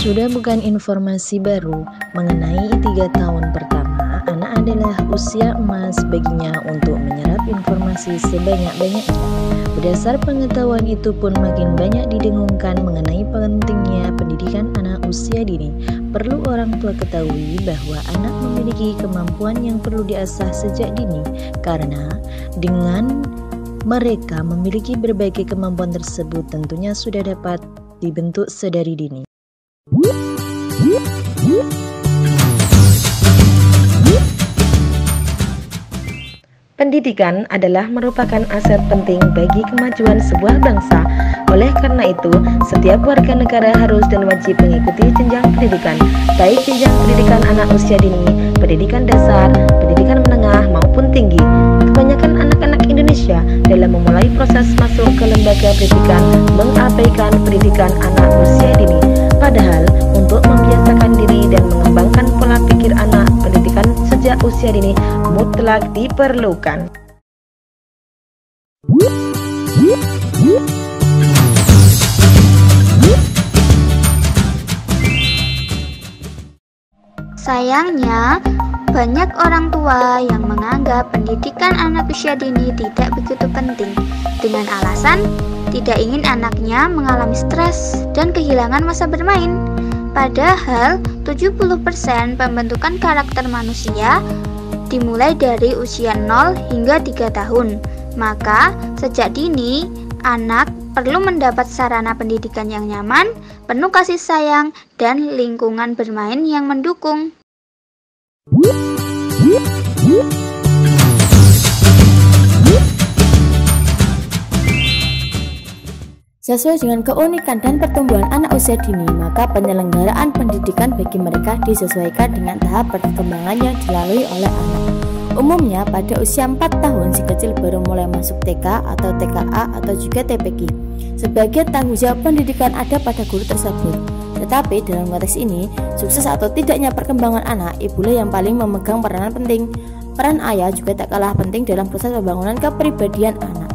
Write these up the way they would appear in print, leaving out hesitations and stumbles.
Sudah bukan informasi baru mengenai 3 tahun pertama, anak adalah usia emas baginya untuk menyerap informasi sebanyak-banyaknya. Berdasar pengetahuan itu pun makin banyak didengungkan mengenai pentingnya pendidikan anak usia dini. Perlu orang tua ketahui bahwa anak memiliki kemampuan yang perlu diasah sejak dini, karena dengan mereka memiliki berbagai kemampuan tersebut tentunya sudah dapat dibentuk sedari dini. Pendidikan adalah merupakan aset penting bagi kemajuan sebuah bangsa. Oleh karena itu, setiap warga negara harus dan wajib mengikuti jenjang pendidikan, baik jenjang pendidikan anak usia dini, pendidikan dasar, pendidikan menengah maupun tinggi. Kebanyakan anak-anak Indonesia dalam memulai proses masuk ke lembaga pendidikan mengabaikan pendidikan anak usia dini. Padahal, untuk membiasakan diri dan mengembangkan pola pikir anak, pendidikan sejak usia dini mutlak diperlukan. Sayangnya, banyak orang tua yang menganggap pendidikan anak usia dini tidak begitu penting dengan alasan tidak ingin anaknya mengalami stres dan kehilangan masa bermain. Padahal 70% pembentukan karakter manusia dimulai dari usia 0 hingga 3 tahun. Maka sejak dini anak perlu mendapat sarana pendidikan yang nyaman, penuh kasih sayang, dan lingkungan bermain yang mendukung. Sesuai dengan keunikan dan pertumbuhan anak usia dini, maka penyelenggaraan pendidikan bagi mereka disesuaikan dengan tahap perkembangan yang dilalui oleh anak. Umumnya pada usia 4 tahun si kecil baru mulai masuk TK atau TKA atau juga TPG. Sebagian tanggung jawab pendidikan ada pada guru tersebut. Tetapi dalam konteks ini, sukses atau tidaknya perkembangan anak, ibulah yang paling memegang peranan penting. Peran ayah juga tak kalah penting dalam proses pembangunan kepribadian anak.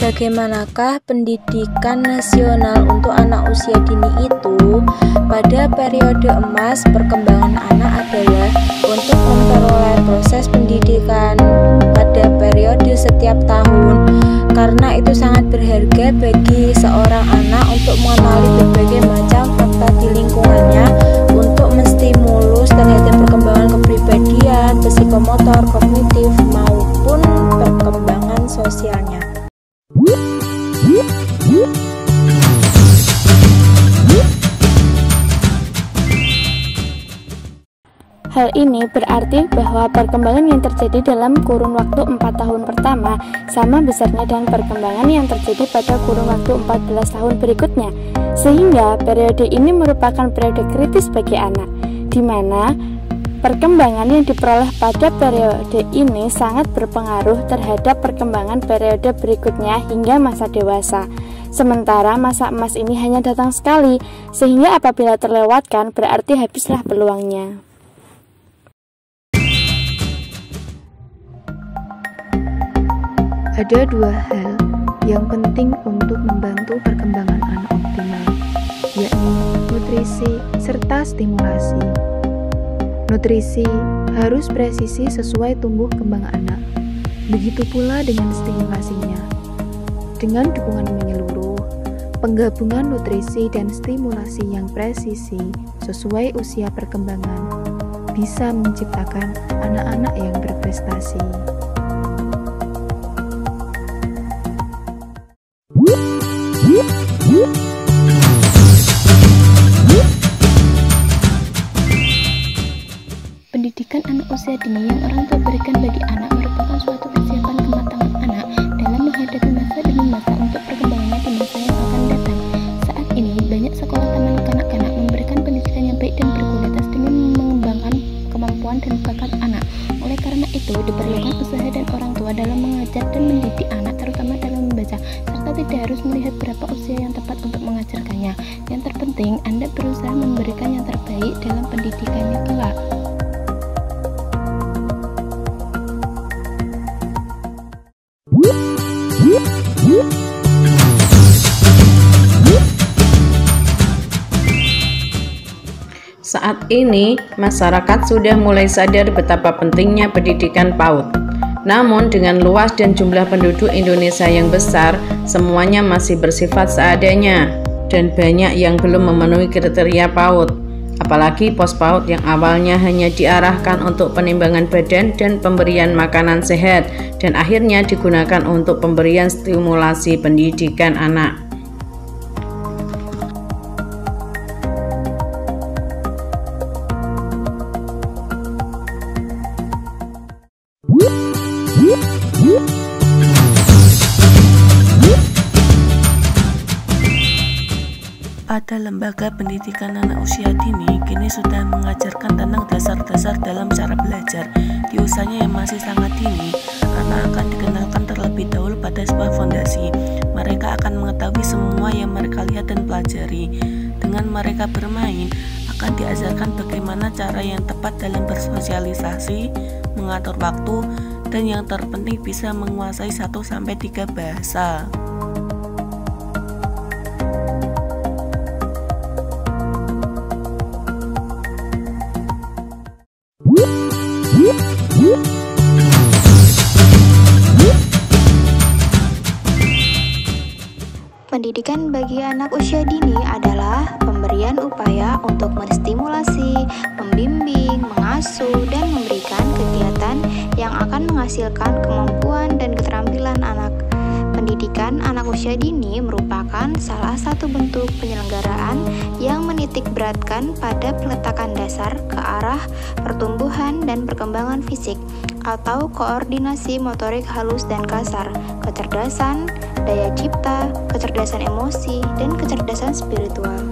Bagaimanakah pendidikan nasional untuk anak usia dini itu? Pada periode emas perkembangan anak adalah untuk memperoleh proses pendidikan pada periode setiap tahun, karena itu sangat berharga bagi seorang anak untuk mengenali berbagai macam fakta di lingkungannya, untuk menstimulus terhadap perkembangan kepribadian, psikomotor, kognitif, maupun perkembangan sosialnya. Hal ini berarti bahwa perkembangan yang terjadi dalam kurun waktu 4 tahun pertama sama besarnya dengan perkembangan yang terjadi pada kurun waktu 14 tahun berikutnya. Sehingga periode ini merupakan periode kritis bagi anak, di mana perkembangan yang diperoleh pada periode ini sangat berpengaruh terhadap perkembangan periode berikutnya hingga masa dewasa. Sementara masa emas ini hanya datang sekali, sehingga apabila terlewatkan berarti habislah peluangnya. Ada 2 hal yang penting untuk membantu perkembangan anak optimal, yakni nutrisi serta stimulasi. Nutrisi harus presisi sesuai tumbuh kembang anak. Begitu pula dengan stimulasinya. Dengan dukungan menyeluruh, penggabungan nutrisi dan stimulasi yang presisi sesuai usia perkembangan bisa menciptakan anak-anak yang berprestasi. Pendidikan anak usia dini yang orang tua berikan bagi anak merupakan suatu persiapan kematangan anak dalam menghadapi masa demi masa untuk perkembangannya di masa yang akan datang. Saat ini, banyak sekolah taman kanak-kanak memberikan pendidikan yang baik dan berkualitas kemampuan dan bakat anak. Oleh karena itu, diperlukan usaha dan orang tua dalam mengajar dan mendidik anak, terutama dalam membaca, serta tidak harus melihat berapa usia yang tepat untuk mengajarkannya. Yang terpenting, Anda berusaha memberikan yang terbaik dalam pendidikannya kelak. Saat ini, masyarakat sudah mulai sadar betapa pentingnya pendidikan PAUD. Namun, dengan luas dan jumlah penduduk Indonesia yang besar, semuanya masih bersifat seadanya, dan banyak yang belum memenuhi kriteria PAUD. Apalagi pos PAUD yang awalnya hanya diarahkan untuk penimbangan badan dan pemberian makanan sehat, dan akhirnya digunakan untuk pemberian stimulasi pendidikan anak. Pada lembaga pendidikan anak usia dini, kini sudah mengajarkan tentang dasar-dasar dalam cara belajar. Di usianya yang masih sangat dini, anak akan dikenalkan terlebih dahulu pada sebuah fondasi. Mereka akan mengetahui semua yang mereka lihat dan pelajari. Dengan mereka bermain, akan diajarkan bagaimana cara yang tepat dalam bersosialisasi, mengatur waktu, dan yang terpenting bisa menguasai 1-3 bahasa. Pendidikan bagi anak usia dini adalah pemberian upaya untuk menstimulasi, membimbing, mengasuh, dan memberikan kegiatan yang akan menghasilkan kemampuan dan keterampilan anak. Pendidikan anak usia dini merupakan salah satu bentuk penyelenggaraan yang menitik beratkan pada peletakan dasar ke arah pertumbuhan dan perkembangan fisik atau koordinasi motorik halus dan kasar, kecerdasan, daya cipta, kecerdasan emosi, dan kecerdasan spiritual.